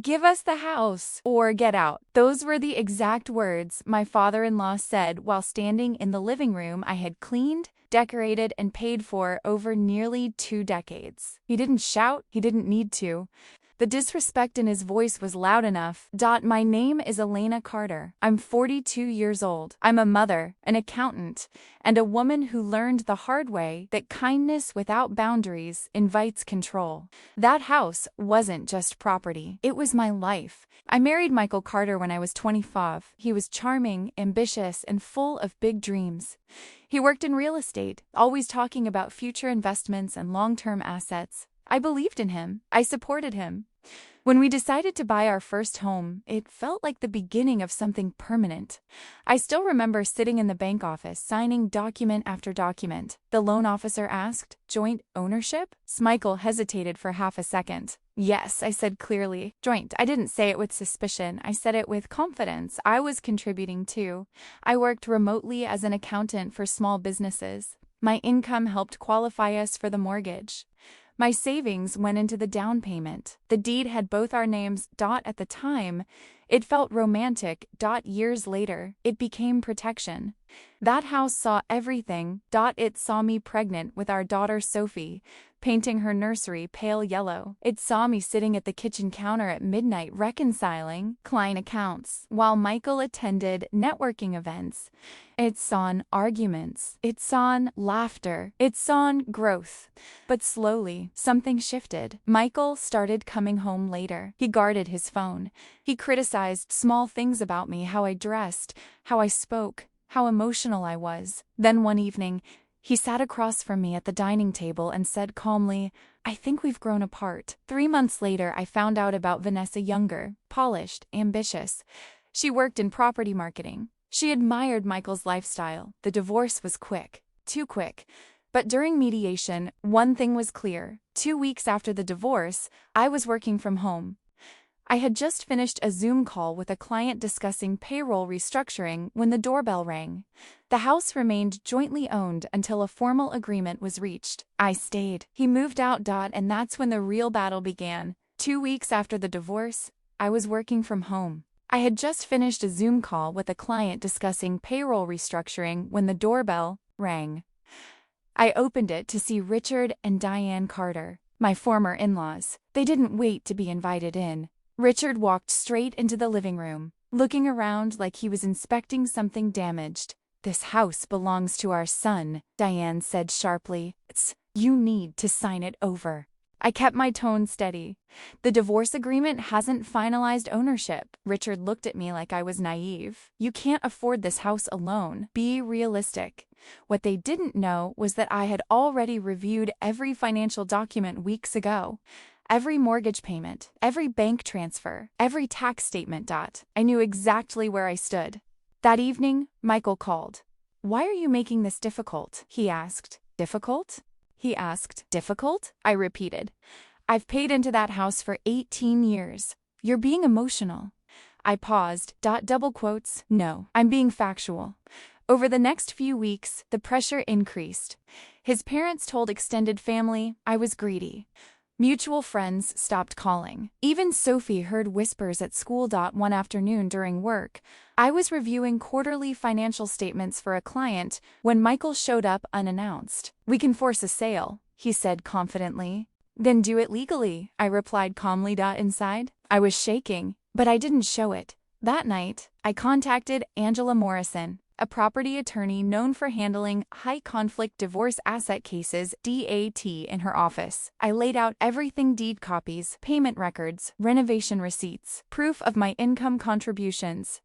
"Give us the house or get out." Those were the exact words my father-in-law said while standing in the living room I had cleaned, decorated, and paid for over nearly 2 decades. He didn't shout, he didn't need to. The disrespect in his voice was loud enough. My name is Elena Carter. I'm 42 years old. I'm a mother, an accountant, and a woman who learned the hard way that kindness without boundaries invites control. That house wasn't just property. It was my life. I married Michael Carter when I was 25. He was charming, ambitious, and full of big dreams. He worked in real estate, always talking about future investments and long-term assets. I believed in him. I supported him. When we decided to buy our first home, it felt like the beginning of something permanent. I still remember sitting in the bank office, signing document after document. The loan officer asked, "Joint ownership?" Michael hesitated for half a second. "Yes," I said clearly. "Joint." I didn't say it with suspicion. I said it with confidence. I was contributing too. I worked remotely as an accountant for small businesses. My income helped qualify us for the mortgage. My savings went into the down payment. The deed had both our names. At the time, it felt romantic. Years later, it became protection. That house saw everything. It saw me pregnant with our daughter Sophie, painting her nursery pale yellow. It saw me sitting at the kitchen counter at midnight reconciling client accounts, while Michael attended networking events. It saw arguments. It saw laughter. It saw growth. But slowly, something shifted. Michael started coming home later. He guarded his phone. He criticized small things about me, how I dressed, how I spoke, how emotional I was. Then one evening, he sat across from me at the dining table and said calmly, "I think we've grown apart." 3 months later, I found out about Vanessa Younger, polished, ambitious. She worked in property marketing. She admired Michael's lifestyle. The divorce was quick, too quick. But during mediation, one thing was clear. 2 weeks after the divorce, I was working from home. I had just finished a Zoom call with a client discussing payroll restructuring when the doorbell rang. The house remained jointly owned until a formal agreement was reached. I stayed. He moved out. And that's when the real battle began. 2 weeks after the divorce, I was working from home. I had just finished a Zoom call with a client discussing payroll restructuring when the doorbell rang. I opened it to see Richard and Diane Carter, my former in-laws. They didn't wait to be invited in. Richard walked straight into the living room, looking around like he was inspecting something damaged. "This house belongs to our son," Diane said sharply. "You need to sign it over." I kept my tone steady. "The divorce agreement hasn't finalized ownership." Richard looked at me like I was naive. "You can't afford this house alone. Be realistic." What they didn't know was that I had already reviewed every financial document weeks ago. Every mortgage payment, every bank transfer, every tax statement. I knew exactly where I stood. That evening, Michael called. "Why are you making this difficult?" he asked. "Difficult?" he asked. "Difficult?" I repeated. "I've paid into that house for 18 years. You're being emotional." I paused. Double quotes. "No, I'm being factual." Over the next few weeks, the pressure increased. His parents told extended family I was greedy. Mutual friends stopped calling. Even Sophie heard whispers at school. One afternoon during work, I was reviewing quarterly financial statements for a client when Michael showed up unannounced. "We can force a sale," he said confidently. "Then do it legally," I replied calmly. Inside, I was shaking, but I didn't show it. That night, I contacted Angela Morrison, a property attorney known for handling high-conflict divorce asset cases in her office. I laid out everything: deed copies, payment records, renovation receipts, proof of my income contributions.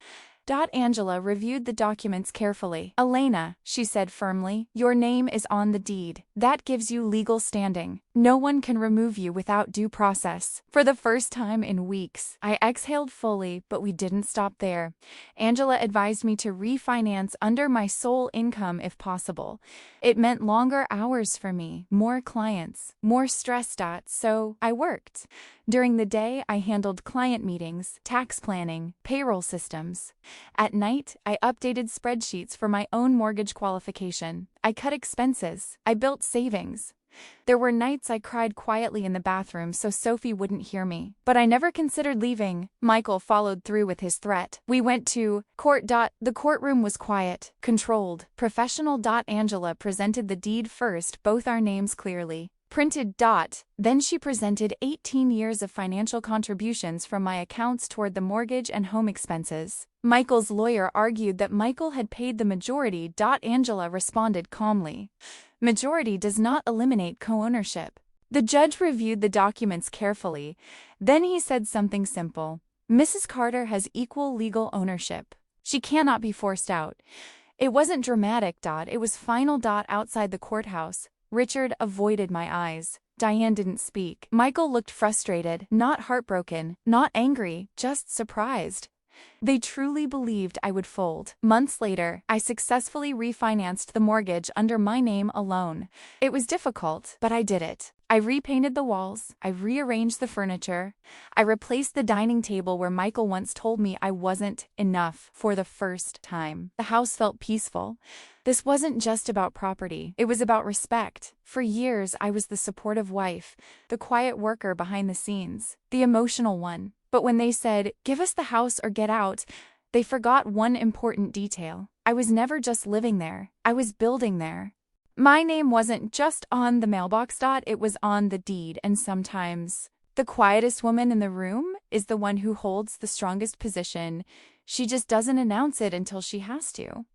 Angela reviewed the documents carefully. "Elena," she said firmly, "your name is on the deed. That gives you legal standing. No one can remove you without due process." For the first time in weeks, I exhaled fully, but we didn't stop there. Angela advised me to refinance under my sole income if possible. It meant longer hours for me, more clients, more stress. So I worked. During the day, I handled client meetings, tax planning, payroll systems. At night, I updated spreadsheets for my own mortgage qualification. I cut expenses. I built savings. There were nights I cried quietly in the bathroom so Sophie wouldn't hear me. But I never considered leaving. Michael followed through with his threat. We went to court. The courtroom was quiet, controlled, professional. Angela presented the deed first, both our names clearly printed. Then she presented 18 years of financial contributions from my accounts toward the mortgage and home expenses. Michael's lawyer argued that Michael had paid the majority. Angela responded calmly, "Majority does not eliminate co-ownership." The judge reviewed the documents carefully. Then he said something simple. "Mrs. Carter has equal legal ownership. She cannot be forced out." It wasn't dramatic. It was final. Outside the courthouse, Richard avoided my eyes. Diane didn't speak. Michael looked frustrated, not heartbroken, not angry, just surprised. They truly believed I would fold. Months later, I successfully refinanced the mortgage under my name alone. It was difficult, but I did it. I repainted the walls, I rearranged the furniture, I replaced the dining table where Michael once told me I wasn't enough for the first time. The house felt peaceful. This wasn't just about property, it was about respect. For years, I was the supportive wife, the quiet worker behind the scenes, the emotional one. But when they said, "Give us the house or get out," they forgot one important detail. I was never just living there, I was building there. My name wasn't just on the mailbox. It was on the deed, and sometimes the quietest woman in the room is the one who holds the strongest position. She just doesn't announce it until she has to.